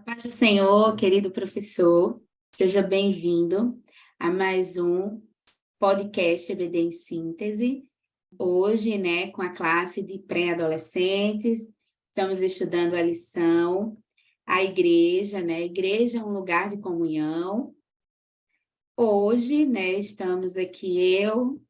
Paz do Senhor, querido professor, seja bem-vindo a mais um podcast EBD em Síntese. Hoje, com a classe de pré-adolescentes, estamos estudando a lição, a igreja, A igreja é um lugar de comunhão. Hoje, estamos aqui eu,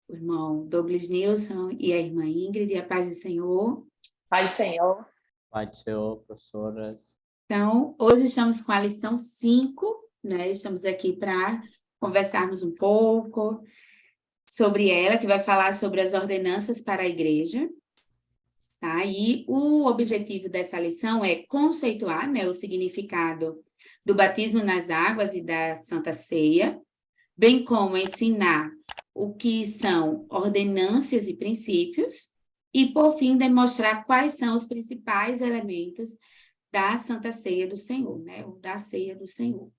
o irmão Douglas Nilson e a irmã Ingrid, e a paz do Senhor. Paz do Senhor. Paz do Senhor, professoras. Então, hoje estamos com a lição 5, Estamos aqui para conversarmos um pouco sobre ela, que vai falar sobre as ordenanças para a igreja, tá? E o objetivo dessa lição é conceituar, o significado do batismo nas águas e da Santa Ceia, bem como ensinar o que são ordenanças e princípios, e, por fim, demonstrar quais são os principais elementos da Santa Ceia do Senhor, ou da Ceia do Senhor.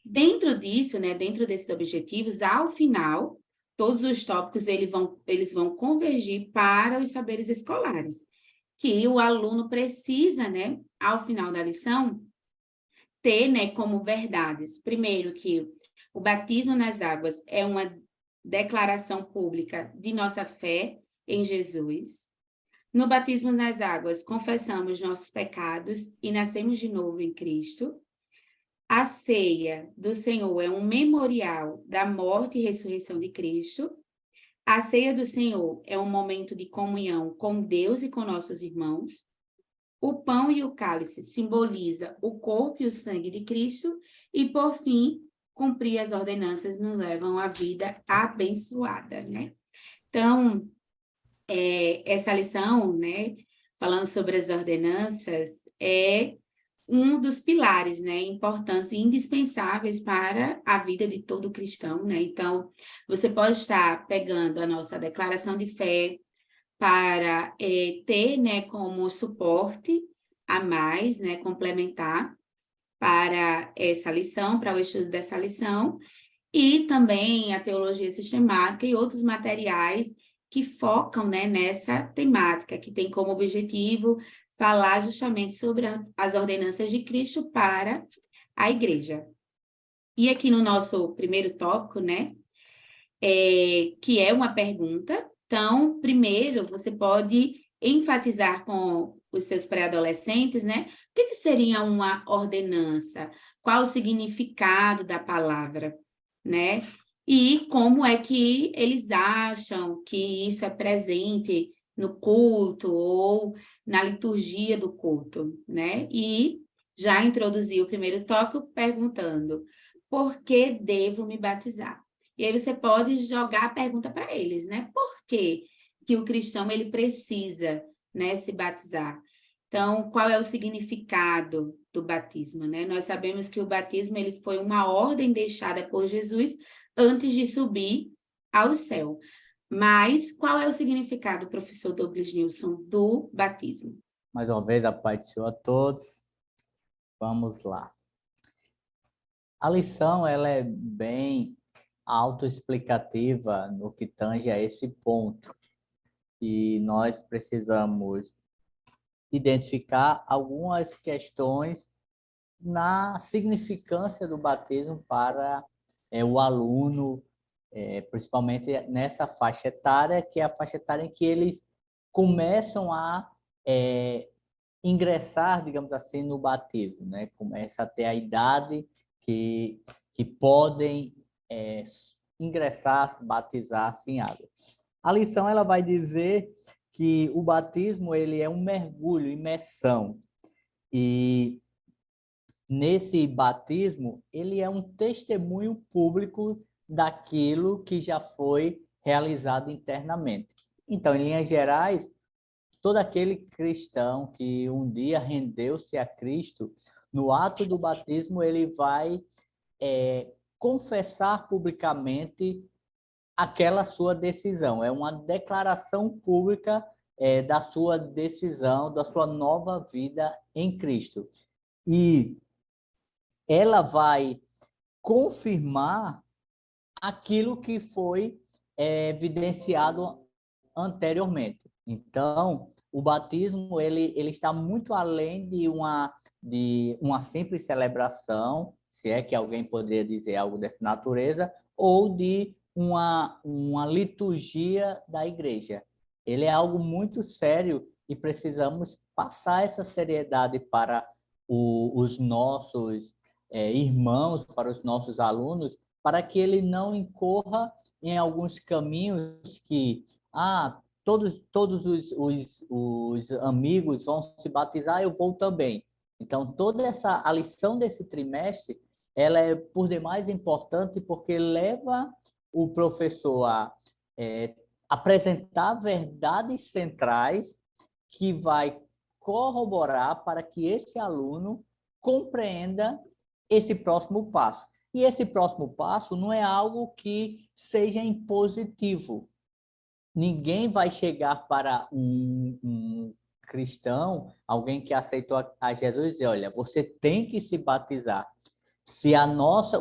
Dentro disso, dentro desses objetivos, ao final, todos os tópicos eles vão convergir para os saberes escolares, que o aluno precisa, ao final da lição, ter, como verdades. Primeiro, que o batismo nas águas é uma declaração pública de nossa fé em Jesus. No batismo nas águas, confessamos nossos pecados e nascemos de novo em Cristo. A ceia do Senhor é um memorial da morte e ressurreição de Cristo. A ceia do Senhor é um momento de comunhão com Deus e com nossos irmãos. O pão e o cálice simbolizam o corpo e o sangue de Cristo. E, por fim, cumprir as ordenanças nos levam à vida abençoada, Então, essa lição, falando sobre as ordenanças, é um dos pilares, importantes e indispensáveis para a vida de todo cristão, Então, você pode estar pegando a nossa declaração de fé para ter, como suporte a mais, complementar para essa lição, para o estudo dessa lição, e também a teologia sistemática e outros materiais que focam, nessa temática, que tem como objetivo falar justamente sobre as ordenanças de Cristo para a igreja. E aqui no nosso primeiro tópico, que é uma pergunta. Então, primeiro, você pode enfatizar com os seus pré-adolescentes, o que seria uma ordenança? Qual o significado da palavra, E como é que eles acham que isso é presente no culto ou na liturgia do culto, E já introduzi o primeiro tópico perguntando: por que devo me batizar? E aí você pode jogar a pergunta para eles, Por que o cristão ele precisa, se batizar? Então, qual é o significado do batismo, Nós sabemos que o batismo ele foi uma ordem deixada por Jesus antes de subir ao céu. Mas qual é o significado, professor Douglas Nilson, do batismo? Mais uma vez, a paz do Senhor a todos. Vamos lá. A lição ela é bem autoexplicativa no que tange a esse ponto. E nós precisamos identificar algumas questões na significância do batismo para o aluno, principalmente nessa faixa etária, que é a faixa etária em que eles começam a ingressar, digamos assim, no batismo, Começa a ter a idade que podem ingressar, batizar-se em água. A lição ela vai dizer que o batismo ele é um mergulho, imersão. E nesse batismo, ele é um testemunho público daquilo que já foi realizado internamente. Então, em linhas gerais, todo aquele cristão que um dia rendeu-se a Cristo, no ato do batismo, ele vai confessar publicamente aquela sua decisão. É uma declaração pública da sua decisão, da sua nova vida em Cristo. E ela vai confirmar aquilo que foi evidenciado anteriormente. Então, o batismo ele está muito além de uma simples celebração, se é que alguém poderia dizer algo dessa natureza, ou de uma liturgia da igreja. Ele é algo muito sério e precisamos passar essa seriedade para os nossos irmãos, para os nossos alunos, para que ele não incorra em alguns caminhos que todos os amigos vão se batizar, eu vou também. Então, a lição desse trimestre, ela é por demais importante porque leva o professor a apresentar verdades centrais que vai corroborar para que esse aluno compreenda esse próximo passo. E esse próximo passo não é algo que seja impositivo. Ninguém vai chegar para um cristão, alguém que aceitou a Jesus, e dizer, olha, você tem que se batizar. Se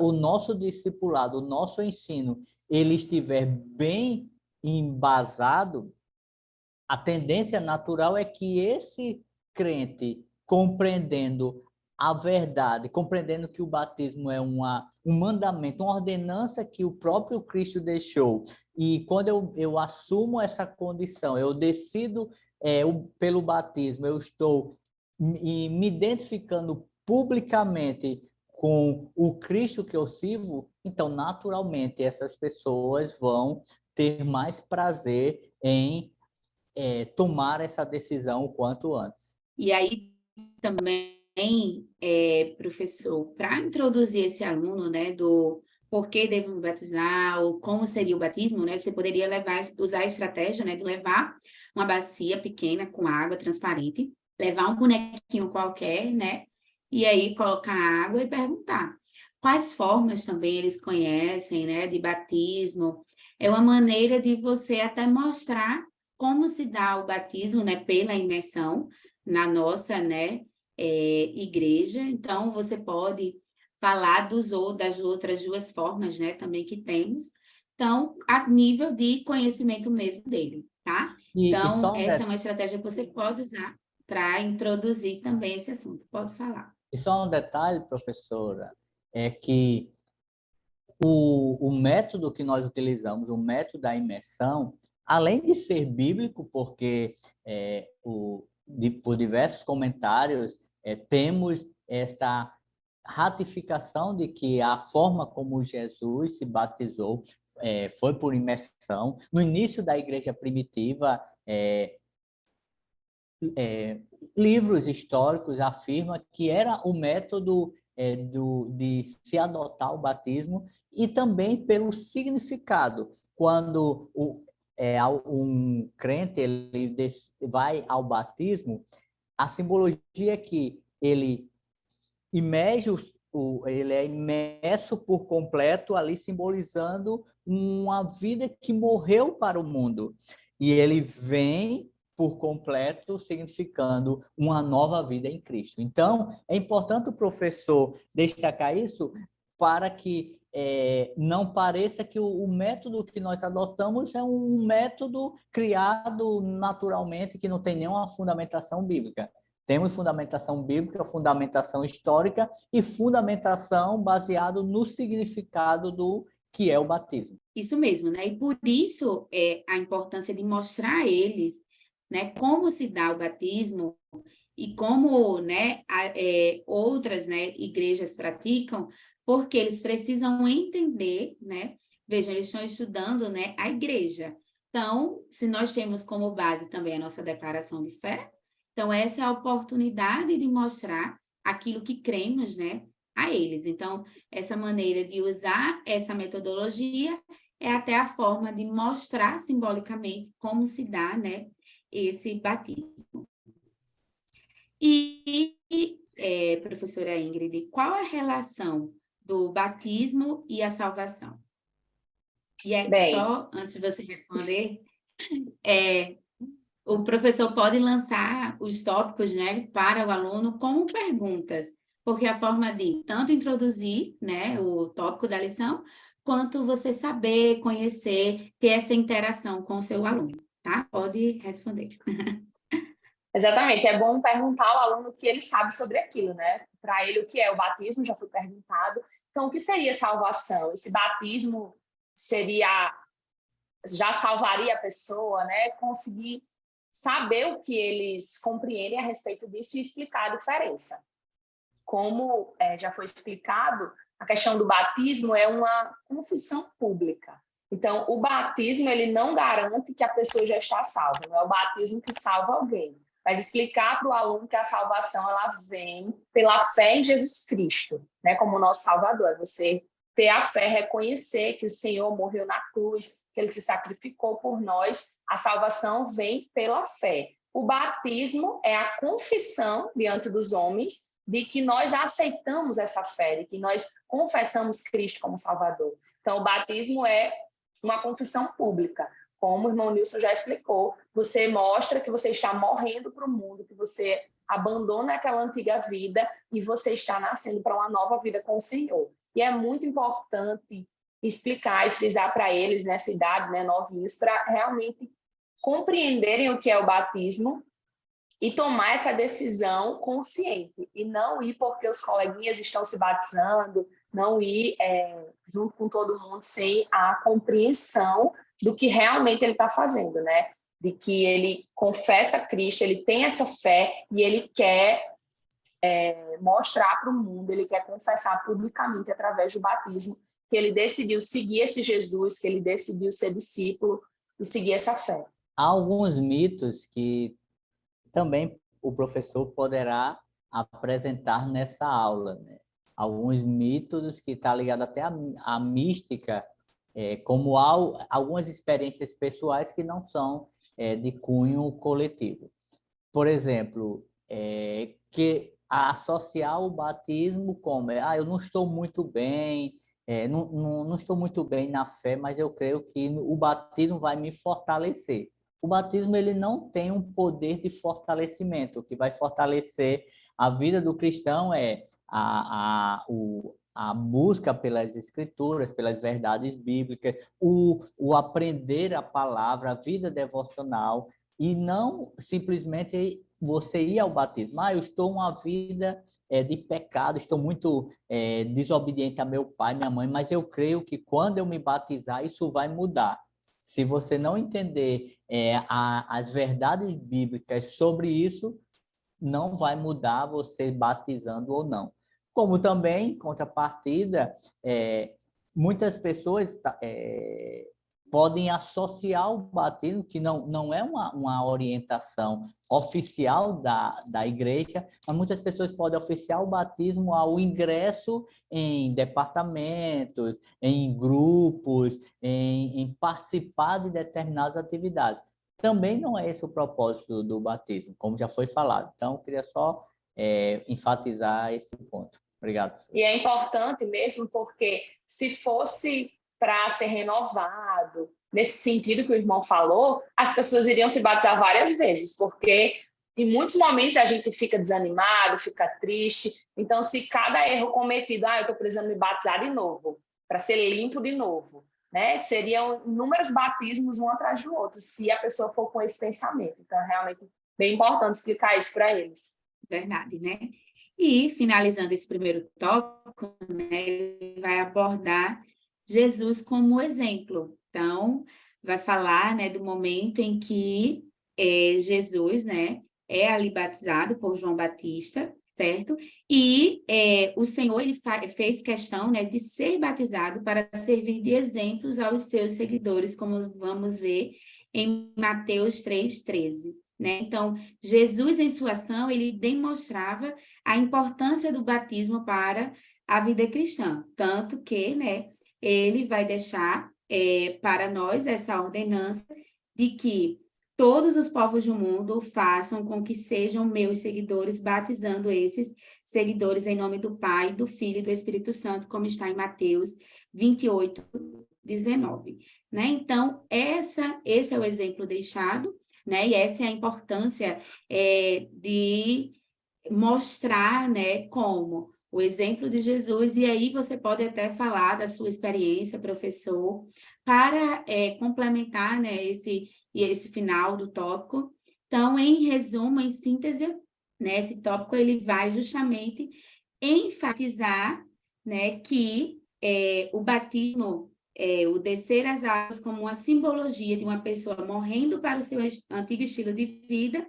o nosso discipulado, o nosso ensino, ele estiver bem embasado, a tendência natural é que esse crente, compreendendo a verdade, compreendendo que o batismo é um mandamento, uma ordenança que o próprio Cristo deixou, e quando eu assumo essa condição, eu decido pelo batismo, eu estou me identificando publicamente com o Cristo que eu sirvo, então, naturalmente, essas pessoas vão ter mais prazer em tomar essa decisão o quanto antes. E aí também, professor, para introduzir esse aluno, né, do por que devemos batizar, ou como seria o batismo, né, você poderia usar a estratégia, né, de levar uma bacia pequena com água transparente, levar um bonequinho qualquer, né, e aí colocar água e perguntar quais formas também eles conhecem, né, de batismo. É uma maneira de você até mostrar como se dá o batismo, né, pela imersão na nossa, né, igreja. Então, você pode falar das outras duas formas, né, também que temos. Então, a nível de conhecimento mesmo dele, tá? Então, essa é uma estratégia que você pode usar para introduzir também esse assunto. Pode falar. E só um detalhe, professora, é que o método que nós utilizamos, o método da imersão, além de ser bíblico, porque por diversos comentários temos essa ratificação de que a forma como Jesus se batizou foi por imersão. No início da igreja primitiva, livros históricos afirmam que era o método de se adotar o batismo e também pelo significado. Quando um crente ele vai ao batismo, a simbologia é que ele ele é imerso por completo ali, simbolizando uma vida que morreu para o mundo. E ele vem por completo, significando uma nova vida em Cristo. Então, é importante o professor destacar isso para que não pareça que o método que nós adotamos é um método criado naturalmente, que não tem nenhuma fundamentação bíblica. Temos fundamentação bíblica, fundamentação histórica e fundamentação baseada no significado do que é o batismo. Isso mesmo, né? E por isso a importância de mostrar a eles, né, como se dá o batismo e como, né, outras, né, igrejas praticam, porque eles precisam entender, né? Vejam, eles estão estudando, né, a igreja. Então, se nós temos como base também a nossa declaração de fé, então essa é a oportunidade de mostrar aquilo que cremos, né, a eles. Então, essa maneira de usar essa metodologia é até a forma de mostrar simbolicamente como se dá, né, esse batismo. E, professora Ingrid, qual a relação do batismo e a salvação? E só antes de você responder, o professor pode lançar os tópicos, né, para o aluno como perguntas, porque a forma de tanto introduzir, né, o tópico da lição, quanto você saber, conhecer, ter essa interação com o seu aluno, tá? Pode responder. Exatamente, é bom perguntar ao aluno o que ele sabe sobre aquilo, né? Para ele, o que é o batismo, já foi perguntado. Então, o que seria salvação? Esse batismo já salvaria a pessoa, né? Conseguir saber o que eles compreendem a respeito disso e explicar a diferença. Como já foi explicado, a questão do batismo é uma confissão pública. Então, o batismo ele não garante que a pessoa já está salva, não é o batismo que salva alguém. Mas explicar para o aluno que a salvação ela vem pela fé em Jesus Cristo, né, como nosso Salvador. É você ter a fé, reconhecer que o Senhor morreu na cruz, que ele se sacrificou por nós. A salvação vem pela fé. O batismo é a confissão diante dos homens de que nós aceitamos essa fé, de que nós confessamos Cristo como Salvador. Então, o batismo é uma confissão pública. Como o irmão Nilson já explicou, você mostra que você está morrendo para o mundo, que você abandona aquela antiga vida e você está nascendo para uma nova vida com o Senhor. E é muito importante explicar e frisar para eles nessa idade, né, novinhos, para realmente compreenderem o que é o batismo e tomar essa decisão consciente, e não ir porque os coleguinhas estão se batizando, não ir junto com todo mundo sem a compreensão do que realmente ele está fazendo, né? De que ele confessa Cristo, ele tem essa fé e ele quer mostrar para o mundo, ele quer confessar publicamente através do batismo que ele decidiu seguir esse Jesus, que ele decidiu ser discípulo e seguir essa fé. Há alguns mitos que também o professor poderá apresentar nessa aula, né? Alguns mitos que estão ligados até à mística, como algumas experiências pessoais que não são de cunho coletivo. Por exemplo, que associar o batismo como eu não estou muito bem, não estou muito bem na fé, mas eu creio que o batismo vai me fortalecer. O batismo ele não tem um poder de fortalecimento. O que vai fortalecer a vida do cristão é a busca pelas escrituras, pelas verdades bíblicas, o aprender a palavra, a vida devocional, e não simplesmente você ir ao batismo. Eu estou uma vida de pecado, estou muito desobediente a meu pai, minha mãe, mas eu creio que quando eu me batizar, isso vai mudar. Se você não entender as verdades bíblicas sobre isso, não vai mudar você batizando ou não. Como também, em contrapartida, muitas pessoas podem associar o batismo, que não é uma orientação oficial da igreja, mas muitas pessoas podem associar o batismo ao ingresso em departamentos, em grupos, em participar de determinadas atividades. Também não é esse o propósito do batismo, como já foi falado. Então, eu queria só enfatizar esse ponto. Obrigado. E é importante mesmo porque se fosse para ser renovado, nesse sentido que o irmão falou, as pessoas iriam se batizar várias vezes, porque em muitos momentos a gente fica desanimado, fica triste. Então, se cada erro cometido, eu estou precisando me batizar de novo, para ser limpo de novo, né? Seriam inúmeros batismos um atrás do outro, se a pessoa for com esse pensamento. Então, é realmente bem importante explicar isso para eles. Verdade, né? E, finalizando esse primeiro tópico, né, ele vai abordar Jesus como exemplo. Então, vai falar, né, do momento em que Jesus, né, é ali batizado por João Batista, certo? E o Senhor ele fez questão, né, de ser batizado para servir de exemplos aos seus seguidores, como vamos ver em Mateus 3,13. Né? Então, Jesus, em sua ação, ele demonstrava a importância do batismo para a vida cristã, tanto que, né, ele vai deixar para nós essa ordenança de que todos os povos do mundo façam com que sejam meus seguidores, batizando esses seguidores em nome do Pai, do Filho e do Espírito Santo, como está em Mateus 28:19. Né? Então, esse é o exemplo deixado, né? E essa é a importância de mostrar, né, como o exemplo de Jesus, e aí você pode até falar da sua experiência, professor, para complementar, né, esse final do tópico, Então, em resumo, em síntese, né, esse tópico ele vai justamente enfatizar, né, que o batismo, o descer as águas como uma simbologia de uma pessoa morrendo para o seu antigo estilo de vida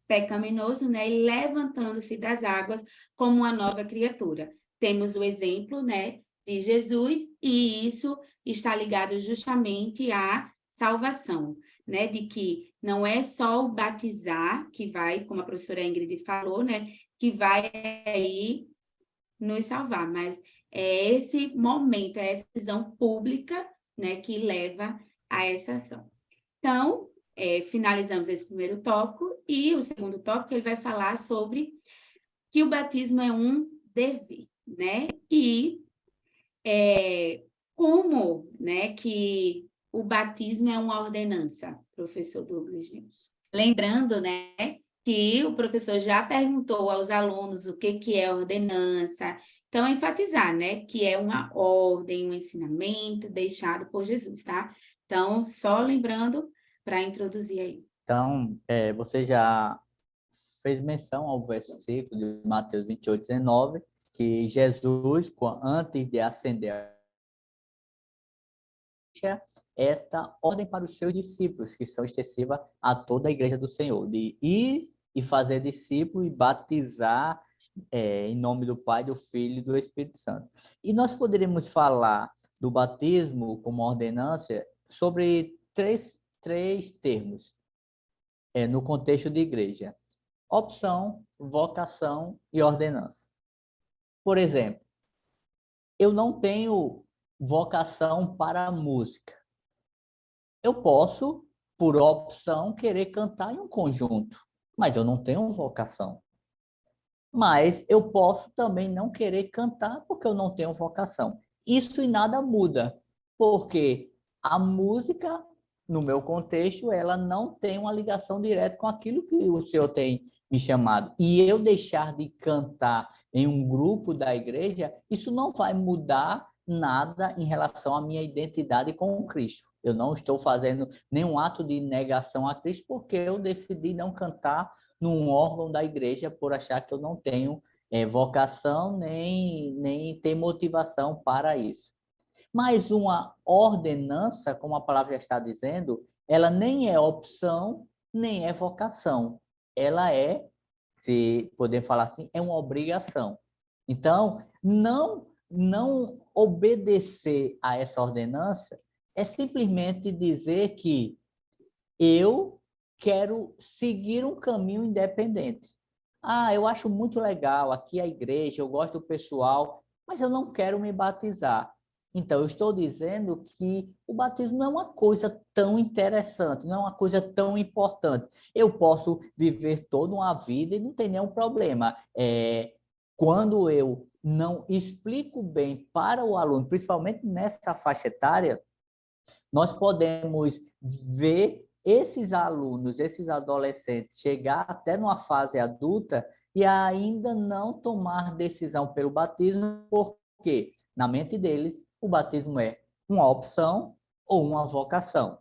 pecaminoso, né, e levantando-se das águas como uma nova criatura. Temos o exemplo, né, de Jesus, e isso está ligado justamente à salvação, né, de que não é só o batizar que vai, como a professora Ingrid falou, né, que vai aí nos salvar, mas é esse momento, é essa visão pública, né, que leva a essa ação. Então, finalizamos esse primeiro tópico, e o segundo tópico ele vai falar sobre que o batismo é um dever, né? E como, né, que o batismo é uma ordenança, professor Douglas News. Lembrando, né, que o professor já perguntou aos alunos o que é ordenança. Então, enfatizar, né, que é uma ordem, um ensinamento deixado por Jesus, tá? Então, só lembrando para introduzir aí. Então, você já fez menção ao versículo de Mateus 28:19, que Jesus, antes de ascender esta ordem para os seus discípulos, que são extensiva a toda a igreja do Senhor, de ir e fazer discípulos e batizar em nome do Pai, do Filho e do Espírito Santo. E nós poderíamos falar do batismo como ordenança sobre três termos no contexto de igreja: opção, vocação e ordenança. Por exemplo, eu não tenho vocação para a música. Eu posso, por opção, querer cantar em um conjunto, mas eu não tenho vocação. Mas eu posso também não querer cantar porque eu não tenho vocação. Isso em nada muda, porque a música, no meu contexto, ela não tem uma ligação direta com aquilo que o Senhor tem me chamado. E eu deixar de cantar em um grupo da igreja, isso não vai mudar nada em relação à minha identidade com Cristo. Eu não estou fazendo nenhum ato de negação a Cristo porque eu decidi não cantar num órgão da igreja por achar que eu não tenho vocação nem ter motivação para isso. Mas uma ordenança, como a palavra já está dizendo, ela nem é opção, nem é vocação. Ela é, se podemos falar assim, é uma obrigação. Então, não obedecer a essa ordenança é simplesmente dizer que eu quero seguir um caminho independente. Ah, eu acho muito legal aqui a igreja, eu gosto do pessoal, mas eu não quero me batizar. Então, eu estou dizendo que o batismo não é uma coisa tão interessante, não é uma coisa tão importante. Eu posso viver toda uma vida e não tem nenhum problema. Quando eu não explico bem para o aluno, principalmente nessa faixa etária, nós podemos ver esses alunos, esses adolescentes, chegar até numa fase adulta e ainda não tomar decisão pelo batismo, porque na mente deles o batismo é uma opção ou uma vocação,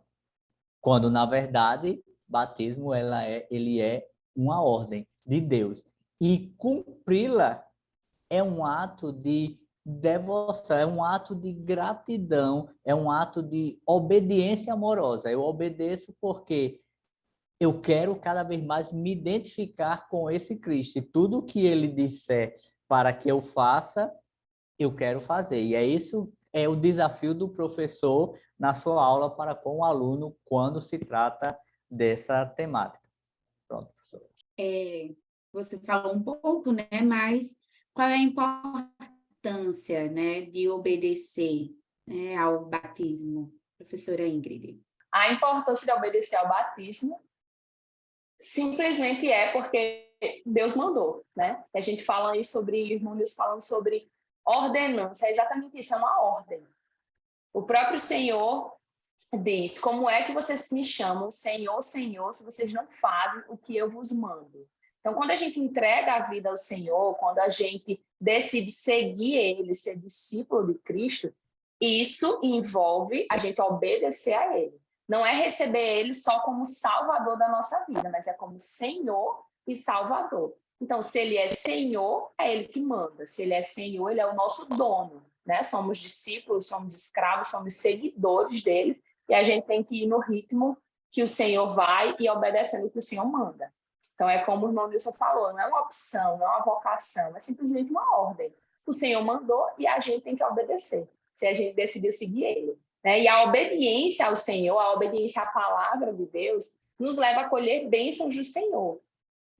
quando na verdade batismo ele é uma ordem de Deus e cumpri-la é um ato de devoção, é um ato de gratidão, é um ato de obediência amorosa. Eu obedeço porque eu quero cada vez mais me identificar com esse Cristo. E tudo que ele disser para que eu faça, eu quero fazer. E é isso, é o desafio do professor na sua aula para com o aluno quando se trata dessa temática. Pronto, professor. Você falou um pouco, né? Mas qual é a importância, né, de obedecer, né, ao batismo, professora Ingrid? A importância de obedecer ao batismo simplesmente é porque Deus mandou, né? A gente fala aí sobre, irmãos falando sobre ordenança, é exatamente isso, é uma ordem. O próprio Senhor diz: como é que vocês me chamam Senhor, Senhor, se vocês não fazem o que eu vos mando? Então, quando a gente entrega a vida ao Senhor, quando a gente decide seguir Ele, ser discípulo de Cristo, isso envolve a gente obedecer a Ele. não é receber ele só como Salvador da nossa vida, mas é como Senhor e Salvador. Então, se ele é Senhor, é ele que manda. Se ele é Senhor, ele é o nosso dono, né? Somos discípulos, somos escravos, somos seguidores dele, e a gente tem que ir no ritmo que o Senhor vai e obedecendo o que o Senhor manda. Então, é como o irmão Nilson falou, não é uma opção, não é uma vocação, é simplesmente uma ordem. O Senhor mandou e a gente tem que obedecer, se a gente decidiu seguir ele. Né? E a obediência ao Senhor, a obediência à palavra de Deus, nos leva a colher bênçãos do Senhor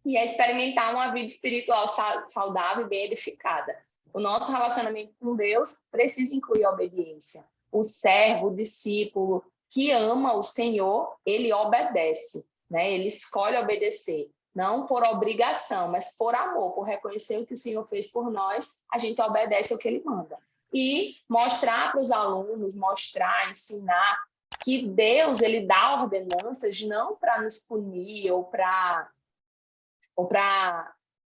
e a experimentar uma vida espiritual saudável e bem edificada. O nosso relacionamento com Deus precisa incluir a obediência. O servo, o discípulo que ama o Senhor, ele obedece, né? Ele escolhe obedecer, não por obrigação, mas por amor, por reconhecer o que o Senhor fez por nós, a gente obedece o que ele manda. E mostrar para os alunos, mostrar, ensinar que Deus, ele dá ordenanças não para nos punir ou para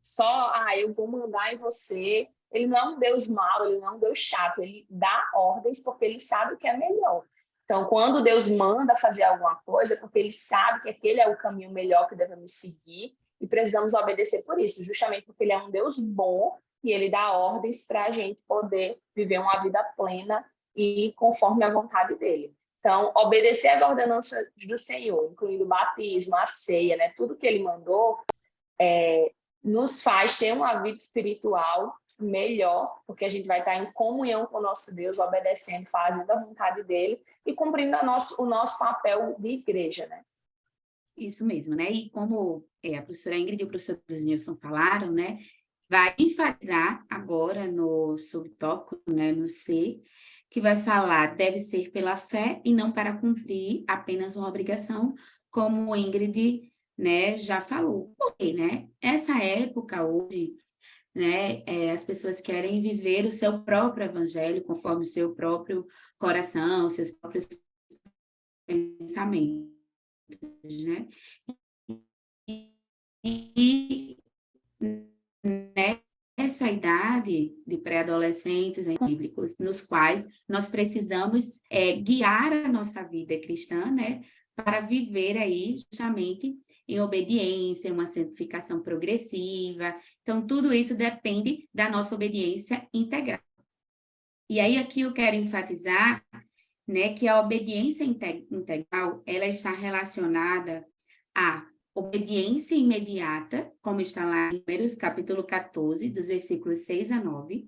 só, eu vou mandar em você. Ele não é um Deus mau, ele não é um Deus chato, ele dá ordens porque ele sabe o que é melhor. Então, quando Deus manda fazer alguma coisa, é porque ele sabe que aquele é o caminho melhor que devemos seguir e precisamos obedecer por isso, justamente porque ele é um Deus bom e ele dá ordens para a gente poder viver uma vida plena e conforme a vontade dele. Então, obedecer às ordenanças do Senhor, incluindo o batismo, a ceia, né, tudo que ele mandou, nos faz ter uma vida espiritual melhor, porque a gente vai estar em comunhão com o nosso Deus, obedecendo, fazendo a vontade dele e cumprindo o nosso papel de igreja, né? Isso mesmo, né? E como a professora Ingrid e o professor Nilson falaram, né? Vai enfatizar agora no subtópico, né? No C, que vai falar, deve ser pela fé e não para cumprir apenas uma obrigação, como Ingrid, né, já falou. Porque, né? Essa época hoje, né, as pessoas querem viver o seu próprio evangelho conforme o seu próprio coração, seus próprios pensamentos, né? E nessa idade de pré-adolescentes bíblicos, nos quais nós precisamos guiar a nossa vida cristã, né, para viver aí justamente em obediência, uma santificação progressiva. Então, tudo isso depende da nossa obediência integral. E aí, aqui eu quero enfatizar, né, que a obediência integral, ela está relacionada à obediência imediata, como está lá em Números, capítulo 14, dos versículos 6 a 9,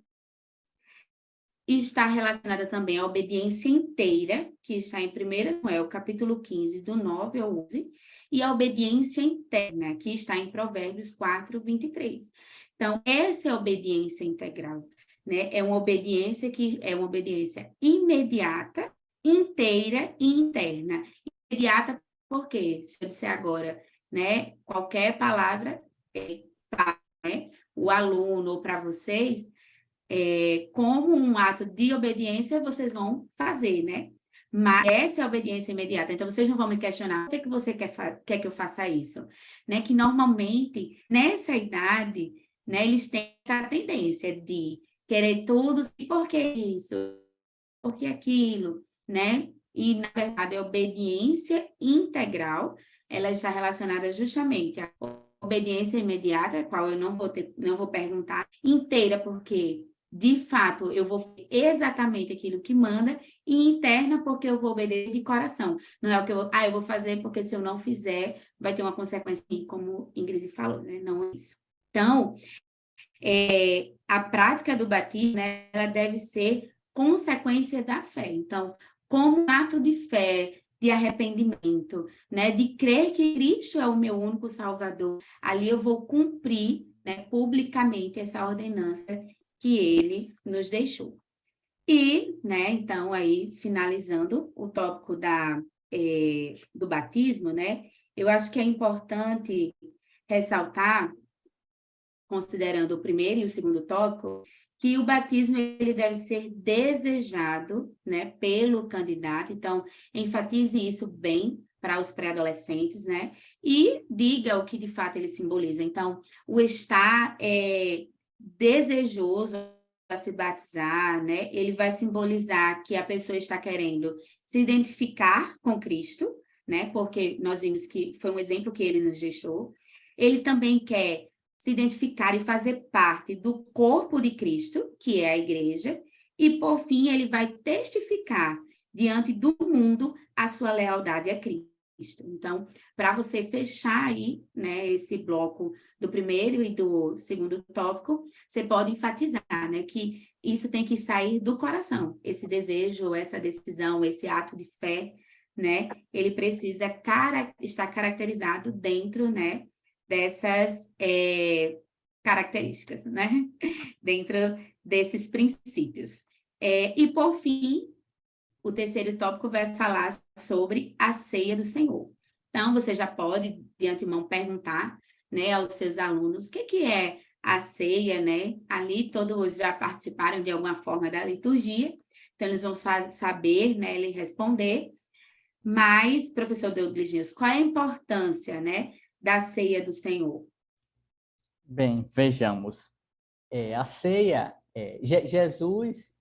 e está relacionada também à obediência inteira, que está em 1 Samuel, capítulo 15, do 9 ao 11, e a obediência interna, que está em Provérbios 4, 23. Então, essa é a obediência integral, né? É uma obediência que é uma obediência imediata, inteira e interna. Imediata, porque, se eu disser agora, né, qualquer palavra para, né, o aluno ou para vocês, como um ato de obediência, vocês vão fazer, né? Mas essa é a obediência imediata. Então, vocês não vão me questionar por que você quer que eu faça isso, né? Que normalmente, nessa idade, né, eles têm essa tendência de querer tudo, e por que isso? Por que aquilo, né? E, na verdade, a obediência integral, ela está relacionada justamente à obediência imediata, a qual eu não vou perguntar, inteira, porque, de fato, eu vou fazer exatamente aquilo que manda, e interna, porque eu vou obedecer de coração. Não é o que eu vou fazer, porque se eu não fizer, vai ter uma consequência, como Ingrid falou, né? Não é isso. Então, a prática do batismo, né, ela deve ser consequência da fé. Então, como um ato de fé, de arrependimento, né, de crer que Cristo é o meu único Salvador, ali eu vou cumprir, né, publicamente essa ordenança que ele nos deixou. E, né, então, aí, finalizando o tópico do batismo, né, eu acho que é importante ressaltar, considerando o primeiro e o segundo tópico, que o batismo ele deve ser desejado, né, pelo candidato. Então, enfatize isso bem para os pré-adolescentes, né, e diga o que de fato ele simboliza. Então, o estar desejoso, a se batizar, né? Ele vai simbolizar que a pessoa está querendo se identificar com Cristo, né? Porque nós vimos que foi um exemplo que ele nos deixou. Ele também quer se identificar e fazer parte do corpo de Cristo, que é a igreja, e por fim ele vai testificar diante do mundo a sua lealdade a Cristo. Então, para você fechar aí, né, esse bloco do primeiro e do segundo tópico, você pode enfatizar, né, que isso tem que sair do coração, esse desejo, essa decisão, esse ato de fé, né, ele precisa estar caracterizado dentro, né, dessas características, né, dentro desses princípios. E, por fim, o terceiro tópico vai falar sobre a ceia do Senhor. Então, você já pode, de antemão, perguntar, né, aos seus alunos o que é a ceia, né? Ali todos já participaram de alguma forma da liturgia, então eles vão saber, né, ele responder. Mas, professor Douglas News, qual é a importância, né, da ceia do Senhor? Bem, vejamos. A ceia, Jesus,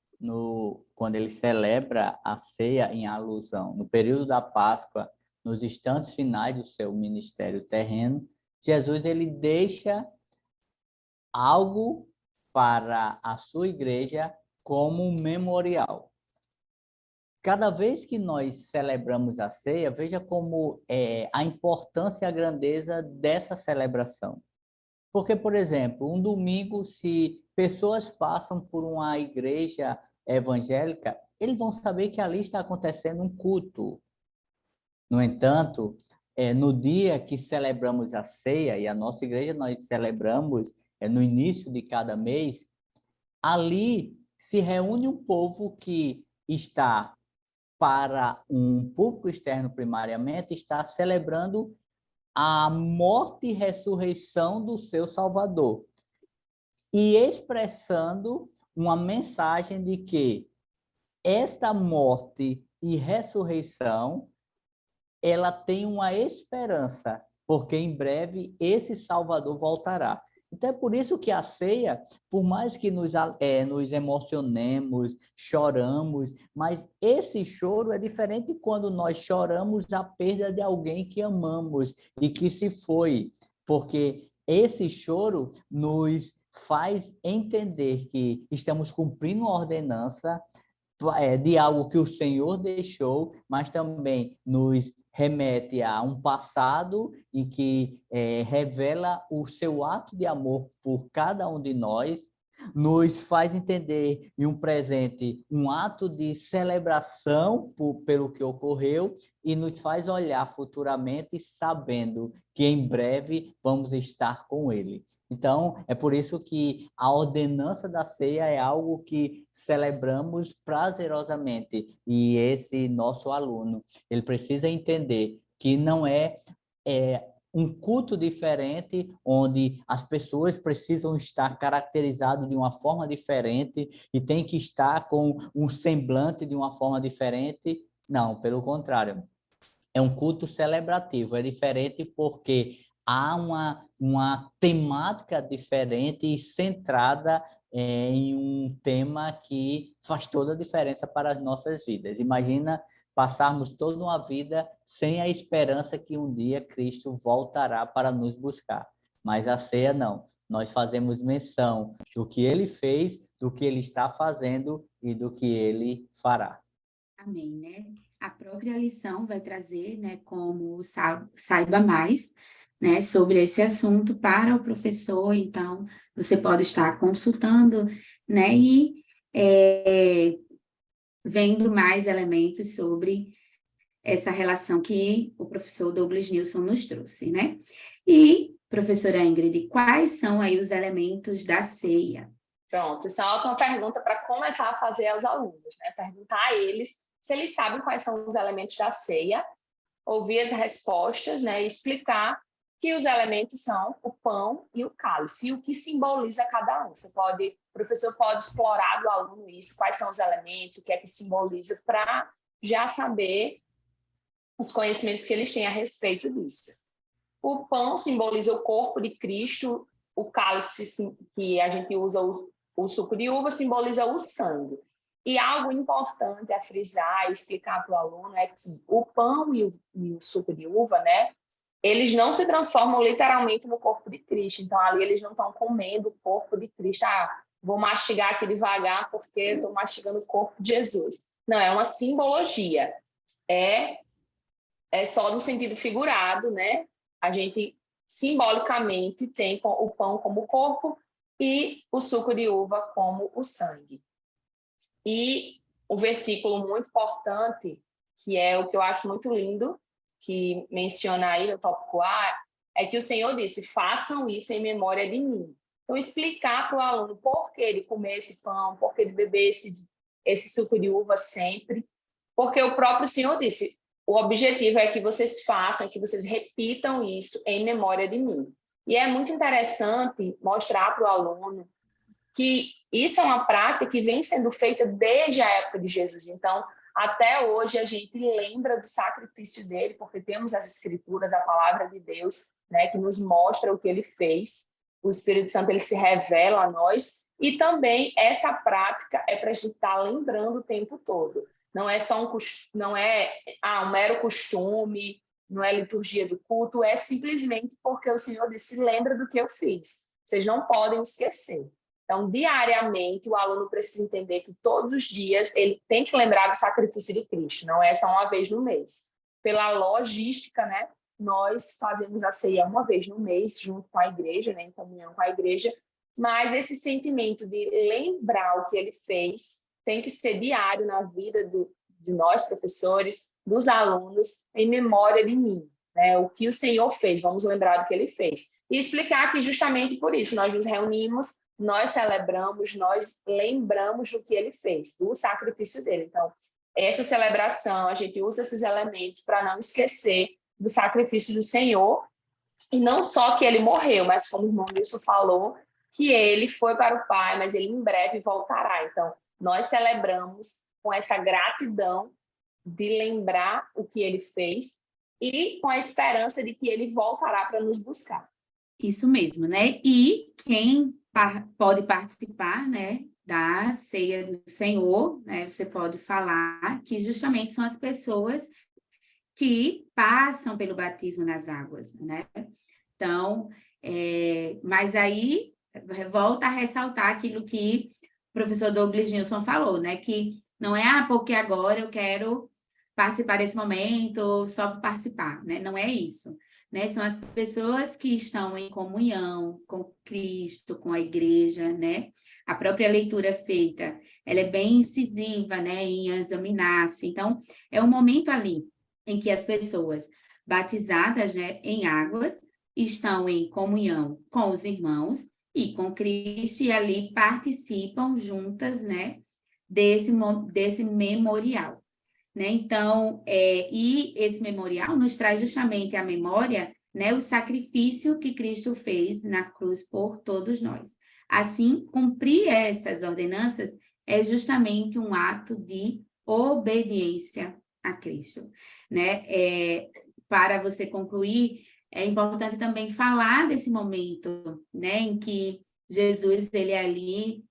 quando ele celebra a ceia em alusão, no período da Páscoa, nos instantes finais do seu ministério terreno, Jesus ele deixa algo para a sua igreja como um memorial. Cada vez que nós celebramos a ceia, veja como é a importância e a grandeza dessa celebração. Porque, por exemplo, um domingo, se pessoas passam por uma igreja evangélica, eles vão saber que ali está acontecendo um culto. No entanto, no dia que celebramos a ceia, e a nossa igreja nós celebramos no início de cada mês, ali se reúne um povo que está, para um público externo primariamente, está celebrando a morte e ressurreição do seu Salvador e expressando uma mensagem de que esta morte e ressurreição ela tem uma esperança, porque em breve esse Salvador voltará. Então é por isso que a ceia, por mais que nos emocionemos, choramos, mas esse choro é diferente quando nós choramos a perda de alguém que amamos e que se foi, porque esse choro nos faz entender que estamos cumprindo uma ordenança de algo que o Senhor deixou, mas também nos remete a um passado e que revela o seu ato de amor por cada um de nós, nos faz entender em um presente um ato de celebração pelo que ocorreu e nos faz olhar futuramente sabendo que em breve vamos estar com ele. Então, é por isso que a ordenança da ceia é algo que celebramos prazerosamente. E esse nosso aluno, ele precisa entender que não é um culto diferente, onde as pessoas precisam estar caracterizadas de uma forma diferente e tem que estar com um semblante de uma forma diferente. Não, pelo contrário. É um culto celebrativo, é diferente porque há uma temática diferente e centrada em um tema que faz toda a diferença para as nossas vidas. Imagina passarmos toda uma vida sem a esperança que um dia Cristo voltará para nos buscar. Mas a ceia não. Nós fazemos menção do que ele fez, do que ele está fazendo e do que ele fará. Amém, né? A própria lição vai trazer, né, como saiba mais, né, sobre esse assunto para o professor. Então, você pode estar consultando, né, e vendo mais elementos sobre essa relação que o professor Douglas Nilson nos trouxe, né? E, professora Ingrid, quais são aí os elementos da ceia? Pronto, isso é uma ótima pergunta para começar a fazer aos alunos, né? Perguntar a eles se eles sabem quais são os elementos da ceia, ouvir as respostas, né? E explicar que os elementos são o pão e o cálice, e o que simboliza cada um. O professor pode explorar do aluno isso, quais são os elementos, o que é que simboliza, para já saber os conhecimentos que eles têm a respeito disso. O pão simboliza o corpo de Cristo, o cálice que a gente usa o suco de uva simboliza o sangue. E algo importante a frisar e explicar para o aluno é que o pão e o suco de uva, né, eles não se transformam literalmente no corpo de Cristo. Então, ali eles não estão comendo o corpo de Cristo. Ah, vou mastigar aqui devagar porque estou mastigando o corpo de Jesus. Não, é uma simbologia. É só no sentido figurado, né? A gente simbolicamente tem o pão como corpo e o suco de uva como o sangue. E um versículo muito importante, que é o que eu acho muito lindo, que menciona aí no tópico A, é que o Senhor disse, façam isso em memória de mim. Então, explicar para o aluno por que ele comer esse pão, por que ele beber esse suco de uva sempre, porque o próprio Senhor disse, o objetivo é que vocês façam, que vocês repitam isso em memória de mim. E é muito interessante mostrar para o aluno que isso é uma prática que vem sendo feita desde a época de Jesus. Então, até hoje, a gente lembra do sacrifício dele, porque temos as Escrituras, a palavra de Deus, né, que nos mostra o que ele fez. O Espírito Santo ele se revela a nós. E também essa prática é para a gente estar lembrando o tempo todo. Não é só um mero costume, não é liturgia do culto, é simplesmente porque o Senhor disse, lembra do que eu fiz. Vocês não podem esquecer. Então, diariamente, o aluno precisa entender que todos os dias ele tem que lembrar do sacrifício de Cristo, não é só uma vez no mês. Pela logística, né, nós fazemos a ceia uma vez no mês, junto com a igreja, né, em comunhão com a igreja, mas esse sentimento de lembrar o que ele fez tem que ser diário na vida de nós, professores, dos alunos, em memória de mim. Né, o que o Senhor fez, vamos lembrar do que ele fez. E explicar que justamente por isso nós nos reunimos, nós celebramos, nós lembramos do que ele fez, do sacrifício dele. Então, essa celebração, a gente usa esses elementos para não esquecer do sacrifício do Senhor, e não só que ele morreu, mas como o irmão Wilson falou, que ele foi para o Pai, mas ele em breve voltará. Então, nós celebramos com essa gratidão de lembrar o que ele fez e com a esperança de que ele voltará para nos buscar. Isso mesmo, né? E quem pode participar, né, da ceia do Senhor, né? Você pode falar que justamente são as pessoas que passam pelo batismo nas águas, né? Então, mas aí volta a ressaltar aquilo que o professor Douglas Nilson falou, né? Que não é porque agora eu quero participar desse momento só para participar, né? Não é isso. Né? São as pessoas que estão em comunhão com Cristo, com a igreja, né? A própria leitura feita, ela é bem incisiva, né? Em examinar-se. Então, é um momento ali em que as pessoas batizadas, né, em águas estão em comunhão com os irmãos e com Cristo e ali participam juntas, né? Desse memorial. Né? Então, e esse memorial nos traz justamente à memória, né, o sacrifício que Cristo fez na cruz por todos nós. Assim, cumprir essas ordenanças é justamente um ato de obediência a Cristo. Né? Para você concluir, é importante também falar desse momento, né, em que Jesus, ele ali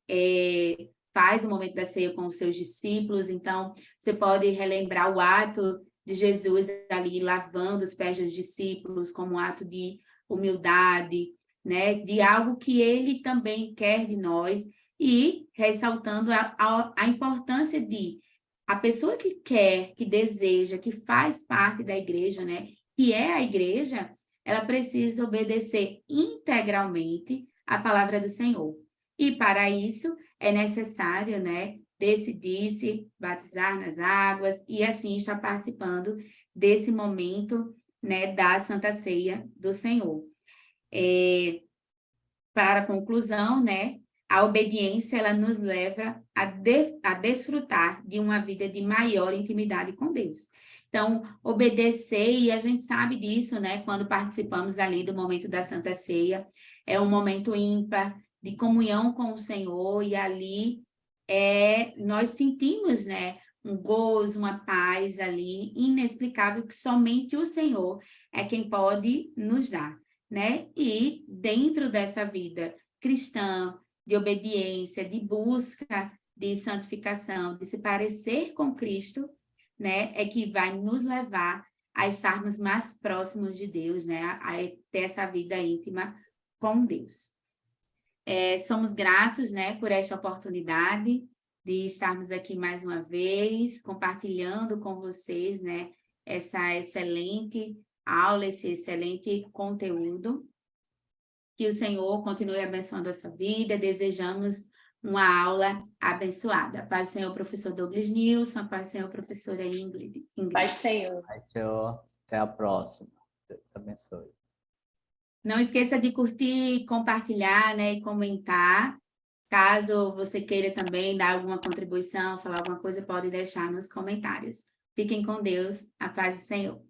faz o momento da ceia com os seus discípulos, então você pode relembrar o ato de Jesus ali lavando os pés dos discípulos como um ato de humildade, né, de algo que ele também quer de nós e ressaltando a importância de a pessoa que quer, que deseja, que faz parte da igreja, né, que é a igreja, ela precisa obedecer integralmente a palavra do Senhor. E para isso é necessário, né, decidir-se batizar nas águas e assim estar participando desse momento, né, da Santa Ceia do Senhor. Para a conclusão, né, a obediência ela nos leva a desfrutar de uma vida de maior intimidade com Deus. Então, obedecer, e a gente sabe disso, né, quando participamos ali do momento da Santa Ceia, é um momento ímpar, de comunhão com o Senhor, e ali nós sentimos, né, um gozo, uma paz ali inexplicável que somente o Senhor é quem pode nos dar, né? E dentro dessa vida cristã, de obediência, de busca de santificação, de se parecer com Cristo, né, é que vai nos levar a estarmos mais próximos de Deus, né, a ter essa vida íntima com Deus. Somos gratos, né, por esta oportunidade de estarmos aqui mais uma vez, compartilhando com vocês, né, essa excelente aula, esse excelente conteúdo. Que o Senhor continue abençoando a sua vida. Desejamos uma aula abençoada. Paz do Senhor, professor Douglas Nilson. Paz do Senhor, professora Ingrid. Paz do Senhor. Paz do Senhor. Até a próxima. Deus te abençoe. Não esqueça de curtir, compartilhar, né, e comentar. Caso você queira também dar alguma contribuição, falar alguma coisa, pode deixar nos comentários. Fiquem com Deus. A paz do Senhor.